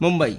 Mumbai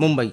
Mumbai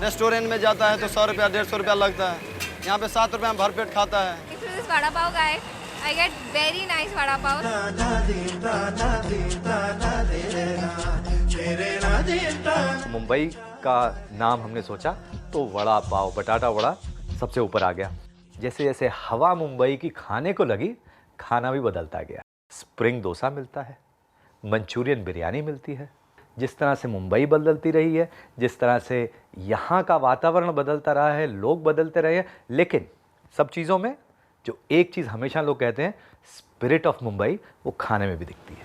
restaurant में जाता है तो 100 रुपया 150 रुपया लगता है, यहाँ पे 7 रुपये में भरपेट खाता है। This vada pav guy, I get very nice vada pav. Mumbai का नाम हमने सोचा तो वड़ा पाव, बटाटा वड़ा सबसे ऊपर आ गया। जैसे जैसे हवा मुंबई की खाने को लगी, खाना भी बदलता गया। स्प्रिंग डोसा मिलता है, मंचूरियन बिरयानी मिलती है। जिस तरह से मुंबई बदलती रही है, जिस तरह से यहाँ का वातावरण बदलता रहा है, लोग बदलते रहे हैं, लेकिन सब चीज़ों में जो एक चीज़ हमेशा लोग कहते हैं, स्पिरिट ऑफ मुंबई, वो खाने में भी दिखती है।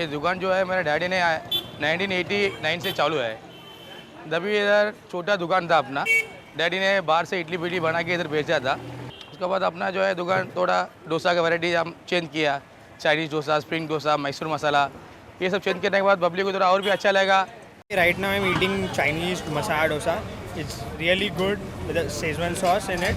ये दुकान जो है मेरे डैडी ने 1989 से चालू है। तभी इधर छोटा दुकान था अपना, डैडी ने बाहर से इडली बिडली बना के इधर बेचा था। उसके बाद अपना जो है दुकान थोड़ा डोसा का वैरायटी हम चेंज किया, चाइनीज़ डोसा, स्प्रिंग डोसा, मैसूर मसाला, ये सब चेंज करने के बाद पब्लिक को थोड़ा और भी अच्छा लगा। Right now I'm eating Chinese masala dosa. It's really good with a Szechuan sauce in it.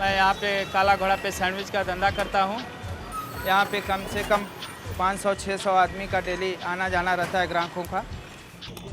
मैं यहाँ पे काला घोड़ा पे सैंडविच का धंधा करता हूँ। यहाँ पे कम से कम 500-600 आदमी का डेली आना जाना रहता है ग्राहकों का।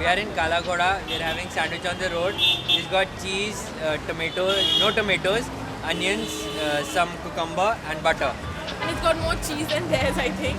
We are in Kala Ghoda. We are having sandwich on the road. It's got cheese, no tomatoes, onions, some cucumber and butter. And it's got more cheese than theirs, I think.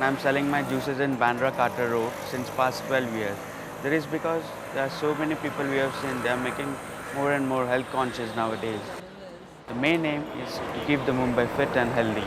I'm selling my juices in Bandra Carter Road since past 12 years. That is because there are so many people we have seen, they are making more and more health conscious nowadays. The main aim is to keep the Mumbai fit and healthy.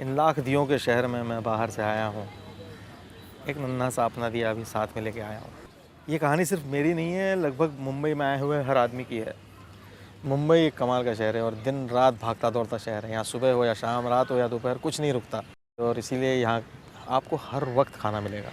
इन लाख दियों के शहर में मैं बाहर से आया हूँ, एक नन्हा सा अपना दिया अभी साथ में लेके आया हूँ। ये कहानी सिर्फ मेरी नहीं है, लगभग मुंबई में आए हुए हर आदमी की है। मुंबई एक कमाल का शहर है और दिन रात भागता दौड़ता शहर है। यहाँ सुबह हो या शाम, रात हो या दोपहर, कुछ नहीं रुकता और इसीलिए यहाँ आपको हर वक्त खाना मिलेगा।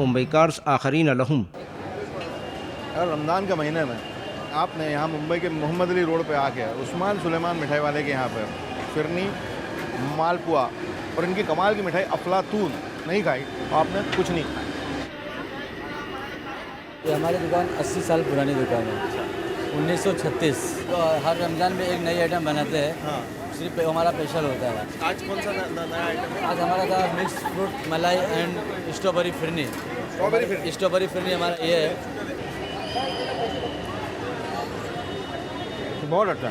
मुंबई कार्स आखरीन लहुम। और रमज़ान के महीने में आपने यहाँ मुंबई के मोहम्मद अली रोड पे आके उस्मान सुलेमान मिठाई वाले के यहाँ पे फिरनी, मालपुआ और इनकी कमाल की मिठाई अफलातून नहीं खाई तो आपने कुछ नहीं खाया। ये हमारी दुकान 80 साल पुरानी दुकान है। 1936 तो हर रमज़ान में एक नई आइटम बनाते हैं। सिर्फ हमारा स्पेशल होता है। आज कौन सा नया आइटम है? आज हमारा था मिक्स फ्रूट मलाई and strawberry phirni. Strawberry phirni हमारा ये है। बहुत अच्छा।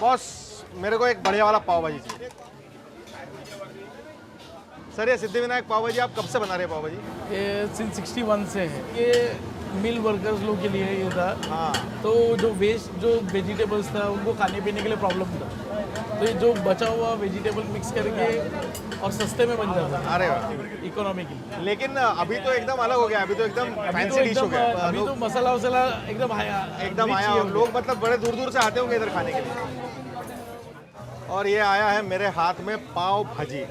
बॉस मेरे को एक बढ़िया वाला पाव भाजी चाहिए। सर ये सिद्धिविनायक पाव भाजी आप कब से बना रहे हैं पाव भाजी? ये सिंस 61 से है। ये मिल वर्कर्स लोग के लिए ये था। हाँ। तो जो वेजिटेबल्स था उनको खाने पीने के लिए प्रॉब्लम था, तो ये जो बचा हुआ वेजिटेबल मिक्स करके और सस्ते में बन जाता है। अरे वाह, इकोनॉमिकली। लेकिन अभी तो एकदम अलग हो गया, अभी तो एकदम फैंसी डिश हो गया। अभी तो मसाला वसाला एकदम आया और लोग मतलब बड़े दूर दूर से आते होंगे इधर खाने के लिए। और ये आया है मेरे हाथ में पाव भाजी।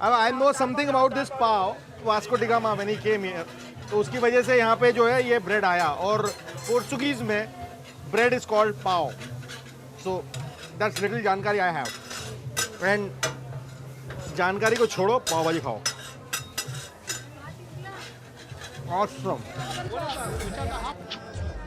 अब I know something about this pav, Vasco D gamma when he came here, तो उसकी वजह से यहाँ पे जो है ये ब्रेड आया। और पोर्चुगीज में bread is called pav. So that's little जानकारी आई हैव। एंड जानकारी को छोड़ो, पाव भाजी खाओ। ऑसम।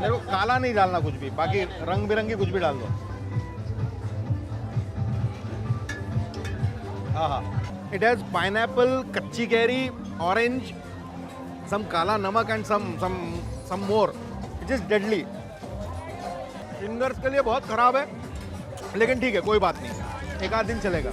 मेरे को काला नहीं डालना कुछ भी, बाकी रंग बिरंगी कुछ भी डाल दो। हाँ, it has pineapple, kachchi kairi, orange, some kala namak and some more. It is deadly. Fingers के लिए बहुत खराब है, लेकिन ठीक है, कोई बात नहीं, एक आध दिन चलेगा।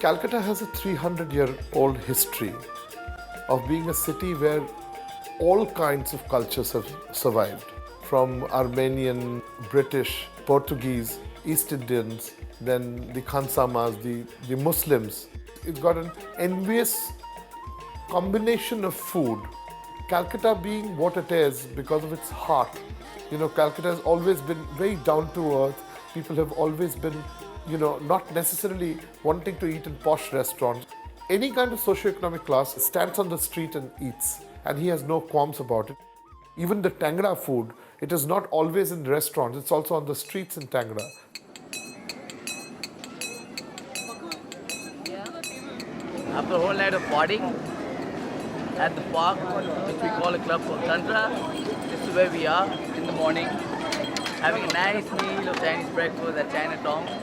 Calcutta has a 300-year-old history of being a city where all kinds of cultures have survived, from Armenian, British, Portuguese, East Indians, then the Khansamas, the Muslims. It's got an envious combination of food. Calcutta being what it is because of its heart. You know, Calcutta has always been very down to earth. People have always been, you know, not necessarily wanting to eat in posh restaurants. Any kind of socio-economic class stands on the street and eats, and he has no qualms about it. Even the Tangra food, it is not always in restaurants, it's also on the streets in Tangra. After a whole night of partying at the park, which we call a club called Tantra, this is where we are in the morning, having a nice meal of Chinese breakfast at Chinatown.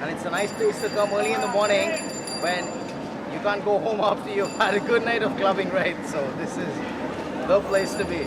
And it's a nice place to come early in the morning when you can't go home after you've had a good night of clubbing, right? So this is the place to be.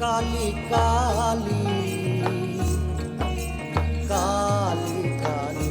Kali Kali Kali Kali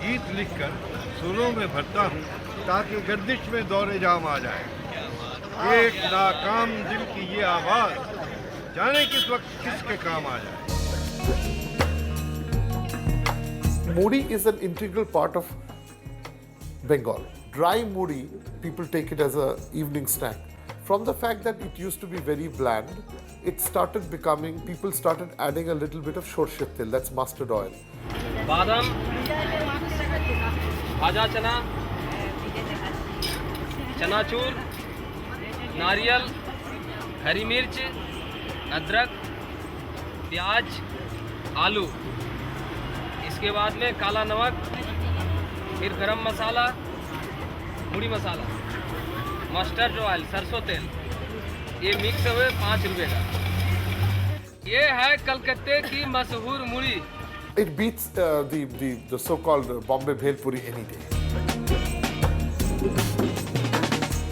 गीत लिखकर सुरों में भरता हूँ ताकि गर्दिश में दौरे जाम आ जाए. एक नाकाम दिल की ये आवाज़ जाने किस वक्त किसके काम आ जाए. Mudi is an integral part of Bengal. Dry mudi, people take it as an evening snack. From the fact that it used to be very bland, it started becoming, people started adding a little bit of shorshe til, that's mustard oil. बादाम, भाजा चना, चनाचूर, नारियल, हरी मिर्च, अदरक, प्याज, आलू. इसके बाद में काला नमक, फिर गरम मसाला, मुड़ी मसाला, मस्टर्ड ऑयल, सरसों तेल, ये मिक्स हुए 5 रुपए का. ये है कलकत्ते की मशहूर मुड़ी. It beats the so-called Bombay Bhel Puri any day.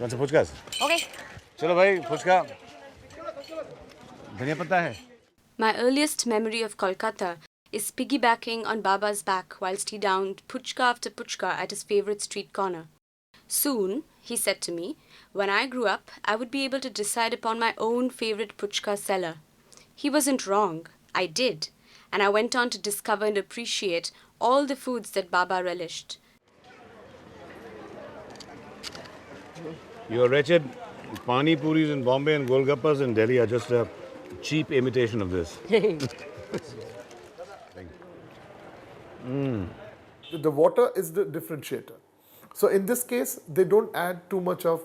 Okay. चलो भाई फुचका. धनिया पत्ता है. My earliest memory of Kolkata is piggybacking on Baba's back whilst he downed puchka after puchka at his favourite street corner. Soon, he said to me, when I grew up, I would be able to decide upon my own favourite puchka seller. He wasn't wrong. I did. And I went on to discover and appreciate all the foods that Baba relished. Your wretched pani puris in Bombay and golgappas in Delhi are just a cheap imitation of this. The water is the differentiator. So in this case, they don't add too much of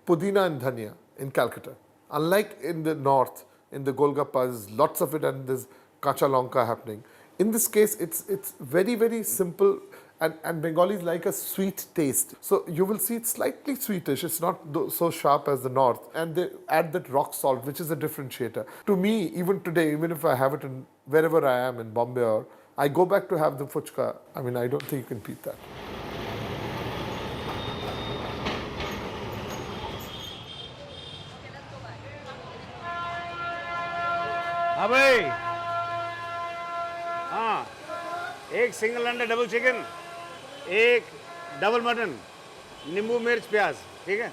pudina and dhania in Calcutta. Unlike in the north, in the Golgappas, lots of it and there's kacha lonka happening. In this case, it's very, very simple and Bengalis like a sweet taste. So you will see it's slightly sweetish. It's not so sharp as the north. And they add that rock salt, which is a differentiator. To me, even today, even if I have it in wherever I am in Bombay or I go back to have the fuchka, I mean, I don't think you can beat that. हाँ भाई. हाँ. एक single अंडा double chicken, एक double mutton, नींबू मिर्च प्याज, ठीक है?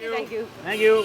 Thank you. Thank you.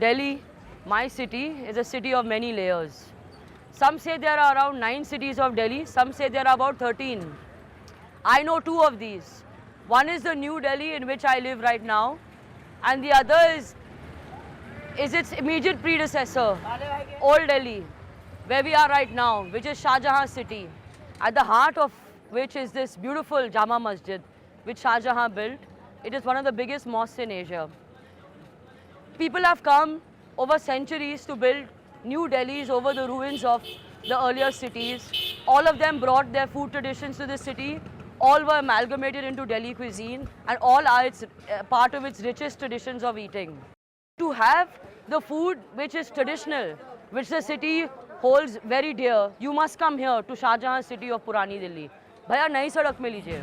Delhi, my city, is a city of many layers. Some say there are around 9 cities of Delhi, some say there are about 13. I know 2 of these. One is the New Delhi in which I live right now, and the other is its immediate predecessor, Old Delhi, where we are right now, which is Shah Jahan city, at the heart of which is this beautiful Jama Masjid, which Shah Jahan built. It is one of the biggest mosques in Asia. People have come over centuries to build new Delhis over the ruins of the earlier cities. All of them brought their food traditions to the city. All were amalgamated into Delhi cuisine, and all are part of its richest traditions of eating. To have the food which is traditional, which the city holds very dear, you must come here to Shah Jahan city of Purani Delhi. भैया नई सड़क में लीजिए.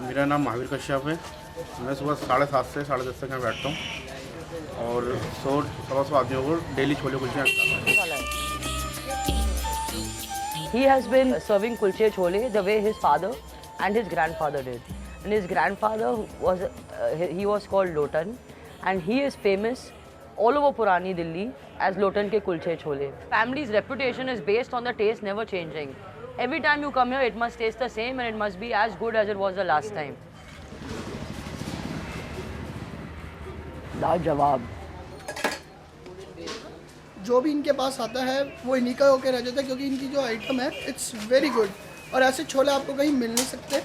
मेरा नाम महावीर कश्यप है. मैं सुबह 7:30 से 10:30 तक यहाँ बैठता हूँ और 100-125 आदमियों को डेली छोले कुलचे खिलाता हूँ. He has been serving kulche chole the way his father and his grandfather did. And his grandfather was called Lotan, and he is famous all over Purani Delhi as Lotan ke kulche chole. Family's reputation is based on the taste never changing. Every time you come here, it must taste the same and it must be as good as it was the last time. लाजवाब. जो भी इनके पास आता है वो इन्हीं का होकर रह जाता है, क्योंकि इनकी जो आइटम है इट्स वेरी गुड और ऐसे छोले आपको कहीं मिल नहीं सकते.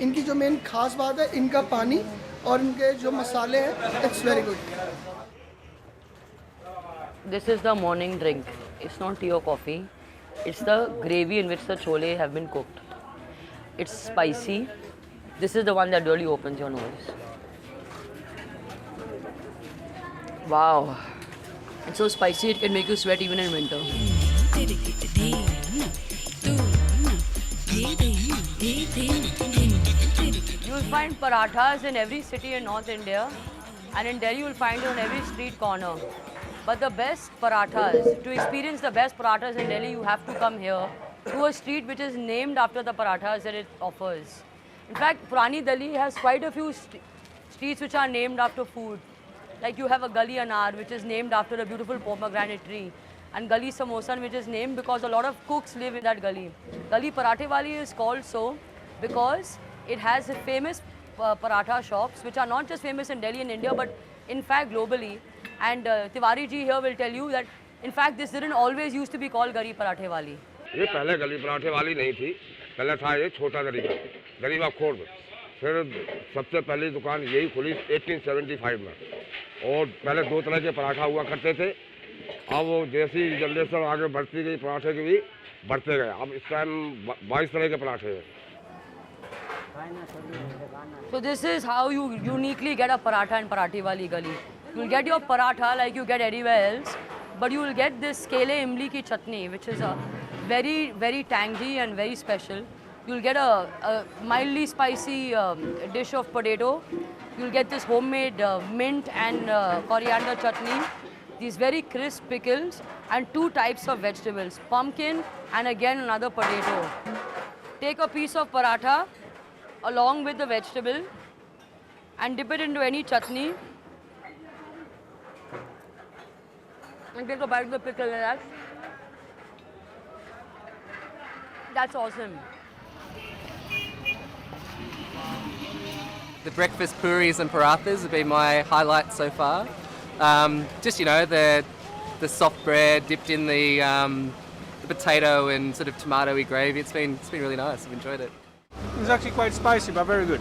इनकी जो मेन खास बात है इनका पानी और इनके जो मसाले हैं it's very good. This is the morning drink. It's not tea or coffee. It's the gravy in which the chole have been cooked. It's spicy. This is the one that really opens your nose. Wow. It's so spicy it can make you sweat even in winter. You will find parathas in every city in North India, and in Delhi you will find it on every street corner. But the best parathas, to experience the best parathas in Delhi, you have to come here to a street which is named after the parathas that it offers. In fact, Purani Delhi has quite a few streets which are named after food. Like you have a Gali Anar, which is named after a beautiful pomegranate tree, and Gali Samosan, which is named because a lot of cooks live in that gully. Gali Parathe Wali is called so because it has famous paratha shops, which are not just famous in Delhi and India, but in fact globally. And Tiwari ji here will tell you that in fact this didn't always used to be called Gali Parathe Wali. ये पहले गली पराठे वाली नहीं थी, पहले था ये छोटा गरीबा खोर्द. फिर सबसे पहली दुकान यही खुली 1875 में, और पहले 2 तरह के पराठा हुआ करते थे. अब वो जैसी जनरेशन आगे बढ़ती गई पराठे के भी बढ़ते गए. अब इस टाइम 22 तरह के पराठे हैं. So this is how you uniquely get a paratha in Parathe Wali Gali. You will get your paratha like you get anywhere else, but you will get this kele imli ki chutney, which is a very, very tangy and very special. You'll get a mildly spicy dish of potato. You'll get this homemade mint and coriander chutney, these very crisp pickles, and 2 types of vegetables, pumpkin and again another potato. Take a piece of paratha along with the vegetable and dip it into any chutney. And take a bite of the pickle and that's awesome. The breakfast puris and parathas have been my highlight so far. Just, you know, the soft bread dipped in the potato and sort of tomato-y gravy. It's been really nice. I've enjoyed it. It's actually quite spicy, but very good.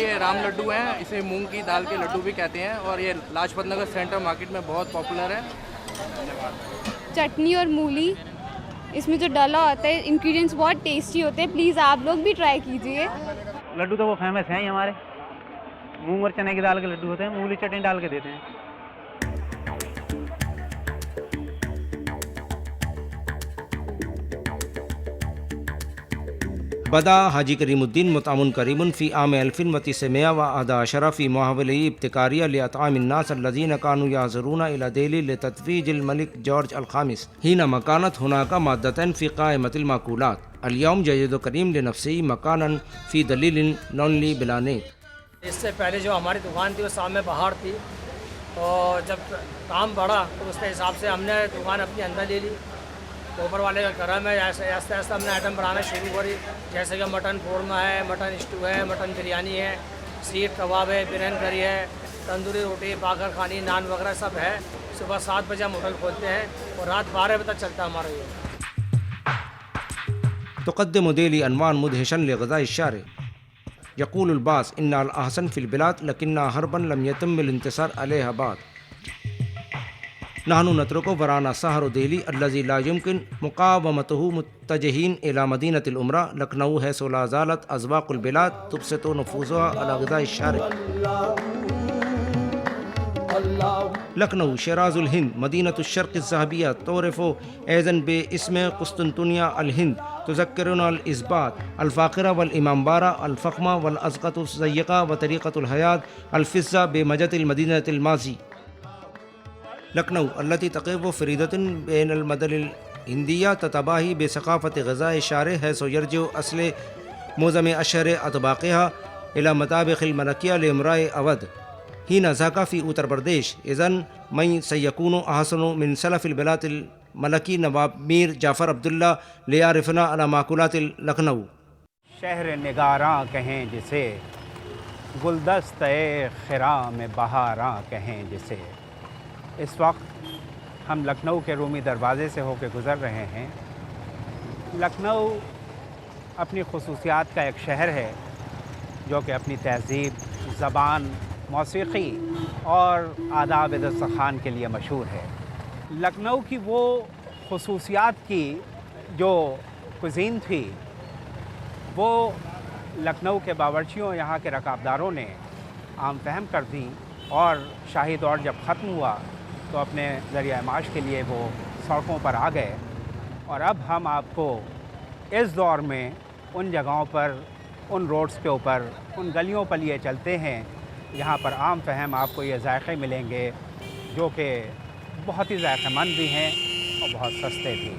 ये राम लड्डू हैं, इसे मूंग की दाल के लड्डू भी कहते हैं और ये लाजपत नगर सेंटर मार्केट में बहुत पॉपुलर है. चटनी और मूली इसमें जो डाला होता है, इंग्रेडिएंट्स बहुत टेस्टी होते हैं. प्लीज़ आप लोग भी ट्राई कीजिए. लड्डू तो वो फेमस हैं ही हमारे. मूंग और चने की दाल के लड्डू होते हैं, मूली चटनी डाल के देते हैं. बदा हाजी करीमुद्दीन मुतामुन करीमुन फ़ी आम 1911 फ़ी मुहावले इब्तिकारिया लिअताम अन्नास अल्लज़ीना कानू याज़रूना इला दिल्ली लितत्वीज अल मलिक जॉर्ज अल खामिस हीना मकानत हुनाका माद्दतन फ़ी क़ाइमतिल माकूलात. अल-यौम जयद करीम लिनफ्सी मकानन फ़ी दलीलिन नॉनली बिलानेत। इससे पहले जो हमारी दुकान थी वो सामने बाहर थी, और जब काम बढ़ा तो उसके हिसाब से हमने दुकान अपनी अंदर ले ली। तो ऊपर वाले का करम है, ऐसे आस्ते आस्ते हमने आइटम बनाना शुरू करी, जैसे कि मटन कोरमा है, मटन स्टू है, मटन बिरयानी है, सीख कबाब है, बिरयानी करी है, तंदूरी रोटी, बागर खानी, नान वगैरह सब है। सुबह 7 बजे हम होटल खोलते हैं और रात 12 बजे तक चलता है हमारा ये। तुक़द्दिमु डेली अनवान मुदहिशन लिग़िज़ाइ शारिअ। यक़ूलुल बास इन्ना अल-अहसन फ़िल बिलाद लकिन्ना हरबन लम यतम्मिल इंतिसार अलैहा बाद। नहनु नत्रुकु वराना सहरु दिल्ली अल्लज़ी ला युमकिन मुक़ावमतुहु मुत्तजहीन इला मदीनतिल उमरा लखनऊ हैसु ला ज़ालत अज़वाक़ुल बिलाद तुबसितु नुफ़ूज़ुहा अला ग़िज़ाइ शारिअ। लखनऊ शराजुल हिंद मदीनतुश शर्क़ ज़हबिया तोरफ़ु ऐज़न बे इस्म कुस्तुनतुनिया अल हिंद तुज़क्किरुना अल इस्बात अल फ़ाक़िरा वल इमामबारा अल फ़ख़्मा वल अज़क़तु ज़य्यक़ा व तरीक़तुल हयात अल फ़िज़्ज़ा बे मजतिल मदीनतिल माज़ी। लखनऊ अल्लती तक़िफ़ु फ़रीदतुन बैनल मदलिल हिंदिया ततबाही बे सक़ाफ़त ग़िज़ाइ शारिअ हैसु यरजिउ अस्ल मुज़म अशर अतबाक़िहा इला मताबिक़िल Malkiya लिमराए Awadh Hina ज़ाका fee Uttar Pradesh isn't मई सयकूनु अहसनु मिन सलफ़िल बिलातिल मलकी नवाब मीर जाफ़र अब्दुल्ला लियारिफ़ना अला माकुलातिल लखनऊ। शहर निगारां कहें जिसे, गुलदस्ते खिरा में बहारां कहें जिसे। इस वक्त हम लखनऊ के रूमी दरवाज़े से होकर गुज़र रहे हैं। लखनऊ अपनी ख़ुसूसियात का एक शहर है जो कि अपनी तहज़ीब, ज़बान, मौसीक़ी और आदाब दस्तरख़्वान के लिए मशहूर है। लखनऊ की वो ख़ुसूसियात की जो कुज़ीन थी वो लखनऊ के बावर्चियों, यहाँ के रकाबदारों ने आम फहम कर दी, और शाही दौर जब ख़त्म हुआ तो अपने ज़रिया माश के लिए वो सड़कों पर आ गए। और अब हम आपको इस दौर में उन जगहों पर, उन रोड्स के ऊपर, उन गलियों पर लिए चलते हैं जहाँ पर आम फहम आपको ये ज़ायक़े मिलेंगे जो कि बहुत ही ज़ायक़ेमंद भी हैं और बहुत सस्ते भी।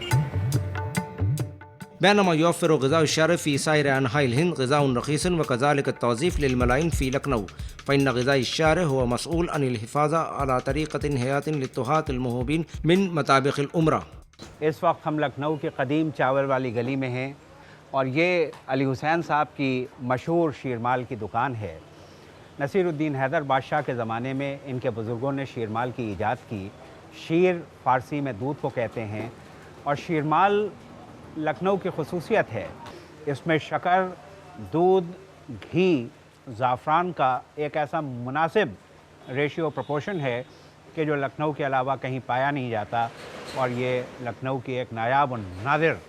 बैनमा युवफ़िरु ग़िज़ाउ शारिअ फ़ी साइर अनहाइल हिंद ग़िज़ाउन रख़ीसन व कज़ालिक तौज़ीफ़ लिलमलाइन फ़ी लखनऊ फ़इन्न ग़िज़ाइ शारिअ हुवा मसऊल अनिल हिफ़ाज़ा अला तरीक़तिन हयातिन लित्तुहातिल मुहब्बिन मिन मताबिक़िल उमरा। इस वक्त हम लखनऊ की क़दीम चावल वाली गली में हैं और ये अली हुसैन साहब की मशहूर शीरमाल की दुकान है। नसीरुद्दीन हैदर बादशाह के ज़माने में इनके बुज़ुर्गों ने शीरमाल की ईजाद की। शीर फ़ारसी में दूध को कहते हैं, और शीरमाल लखनऊ की ख़ुसूसियत है। इसमें शक्कर, दूध, घी, ज़ाफ़रान का एक ऐसा मुनासिब रेशियो प्रोपोर्शन है कि जो लखनऊ के अलावा कहीं पाया नहीं जाता, और ये लखनऊ की एक नायाब और नादिर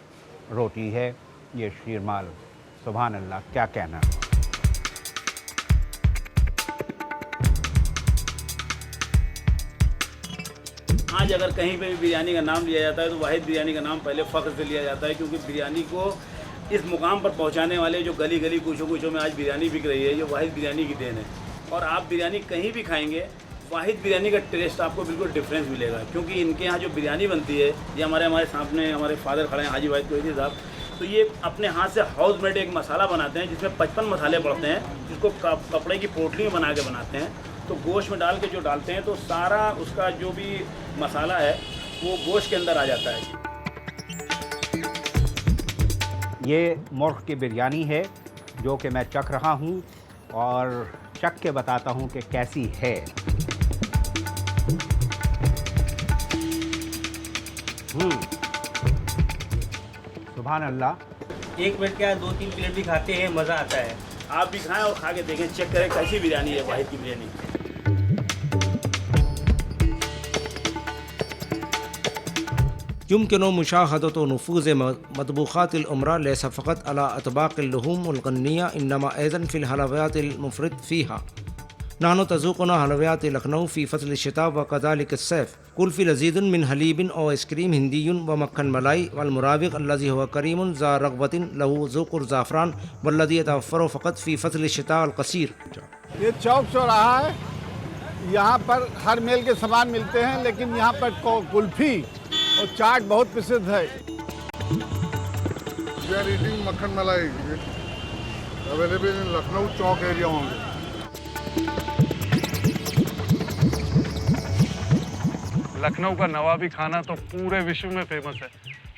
रोटी है ये शीरमाल। सुभान अल्लाह, क्या कहना। आज अगर कहीं पे भी बिरयानी का नाम लिया जाता है तो वाहिद बिरयानी का नाम पहले फ़ख्र से लिया जाता है, क्योंकि बिरयानी को इस मुकाम पर पहुंचाने वाले जो गली गली कूचों कूचों में आज बिरयानी बिक रही है, ये वाहिद बिरयानी की देन है। और आप बिरयानी कहीं भी खाएंगे, वाहिद बिरयानी का टेस्ट आपको बिल्कुल डिफरेंस मिलेगा, क्योंकि इनके यहाँ जो बिरयानी बनती है, ये हमारे सामने हमारे फादर खड़े हैं हाजी वाहिद कोयली साहब, तो ये अपने हाथ से हाउस मेड एक मसाला बनाते हैं जिसमें 55 मसाले पड़ते हैं, जिसको कपड़े की पोटली में बना के बनाते हैं। तो गोश्त में डाल के जो डालते हैं तो सारा उसका जो भी मसाला है वो गोश्त के अंदर आ जाता है। ये मुर्ग़ की बिरयानी है जो कि मैं चख रहा हूँ और चख के बताता हूँ कि कैसी है। सुभान अल्लाह। एक मिनट क्या 2-3 प्लेट भी खाते हैं, मज़ा आता है। आप भी खाएं और खा के देखें, चेक करें कैसी बिरयानी है वाहिद की बिरयानी। युमकिनु मुशाहदतु नुफूज़ मतबूख़ातिल उमरा लैसा फ़क़त अला अतबाक़िल लुहूमिल ग़न्निया इन्नमा ऐज़न फ़िल हलवियातिल मुफ़रिद फ़ीहा। नहनु तज़ूक़ुना हलवियात लखनऊ फ़ी फ़स्ल शिता व कज़ालिक सैफ़ कुल्फ़ी लज़ीज़ुन मिन हलीबिन और आइसक्रीम हिंदीयुन व मक्खन मलाई वल मुराविक़ अल्लज़ी हुवा करीमुन ज़ा रग़बतिन लहू ज़ुक़ुर ज़ाफ़रान वल्लज़ी यतवफ़्फ़रु फ़क़त फ़ी फ़स्ल शिता अल क़सीर। ये चौक चौराहा है, यहाँ पर हर मेल के सामान मिलते हैं, लेकिन यहाँ पर कुल्फ़ी और चाट बहुत प्रसिद्ध है। We are eating makhan malai, available in Lucknow Chowk area only. Lucknow का नवाबी खाना तो पूरे विश्व में फेमस है।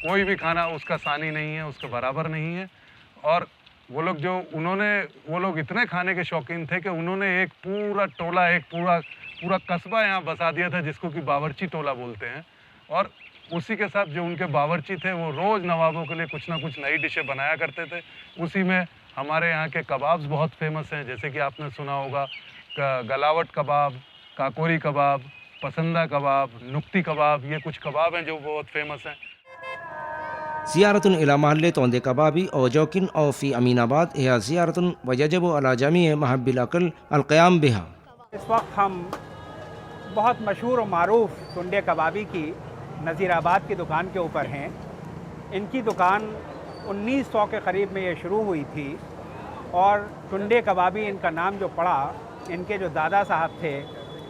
कोई भी खाना उसका सानी नहीं है, उसके बराबर नहीं है। और वो लोग इतने खाने के शौकीन थे कि उन्होंने एक पूरा टोला, एक पूरा कस्बा यहाँ बसा दिया था, जिसको कि बावर्ची टोला बोलते हैं। और उसी के साथ जो उनके बावर्ची थे वो रोज़ नवाबों के लिए कुछ ना कुछ नई डिशें बनाया करते थे। उसी में हमारे यहाँ के कबाब्स बहुत फेमस हैं, जैसे कि आपने सुना होगा गलावट कबाब, काकोरी कबाब, पसंदा कबाब, नुक्ती कबाब, ये कुछ कबाब हैं जो बहुत फेमस हैं। ज़ियारतुन इला महल्ले तोंदे कबाबी और जौकिन और फ़ी अमीनाबाद यह ज़ियारतुन वयजब अला जमीअ महब्बिल अक़ल अलक़याम बिहा। इस वक्त हम बहुत मशहूर और मारूफ टुंडे कबाबी की नज़ीराबाद की दुकान के ऊपर हैं। इनकी दुकान 1900 के करीब में ये शुरू हुई थी और टुंडे कबाबी इनका नाम जो पड़ा, इनके जो दादा साहब थे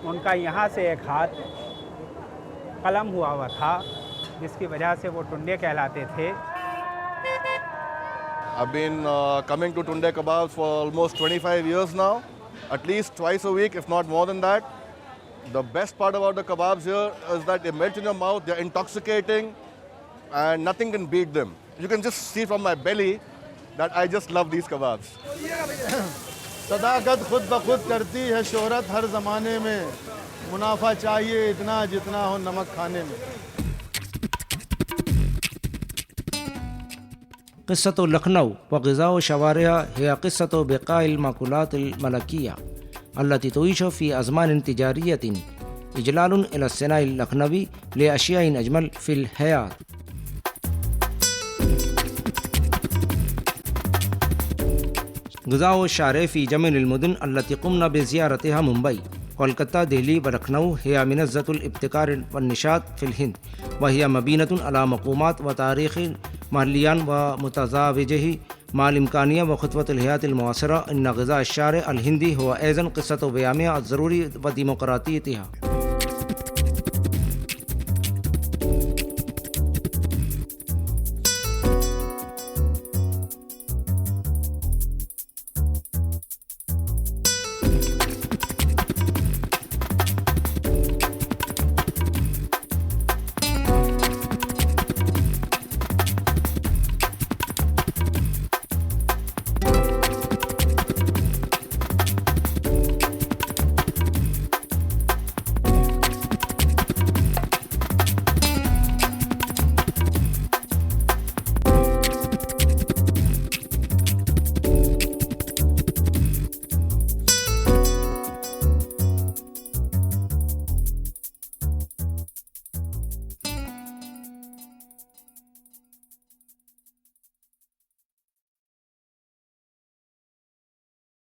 उनका यहाँ से एक हाथ कलम हुआ था, जिसकी वजह से वो टुंडे कहलाते थे। I've been coming to Tunde Kebabs for almost 25 years now, at least twice a week, if not more than that. The best part about the kebabs here is that they melt in your mouth, they're intoxicating, and nothing can beat them. You can just see from my belly that I just love these kebabs. सदाकत खुद ब खुद करती है शोहरत हर ज़माने में, मुनाफा चाहिए इतना जितना हो नमक खाने में। क़िस्सतु लखनऊ व ग़िज़ा शवारिहा हिया क़िस्सतु बिक़ाइल माकुलात मलकिया अल्लती तुईशु फ़ी अज़मान तिजारियतिन इजलालुन इला सनाइल लखनवी ले अशियाइन अजमल फ़िल हयात। ग़िज़ा शारे फ़ी जमील मुदन अल्लती क़ुमना बिज़ियारतिहा मुंबई कोलकाता दिल्ली व लखनऊ हिया मिनज़्ज़तुल इब्तिकार व निशात फ़िल हिंद व हिया मबीनतुन अला मक़ूमात व तारीख़ महलियान व मुतज़ाविजही माल इम्कानिया व खुतवतुल हयातिल मुआसरा इन ग़िज़ा शारे अल हिंदी हुआ ऐज़न क़िस्सतु बयामिया ज़रूरी व दिमोक़रातियतिहा।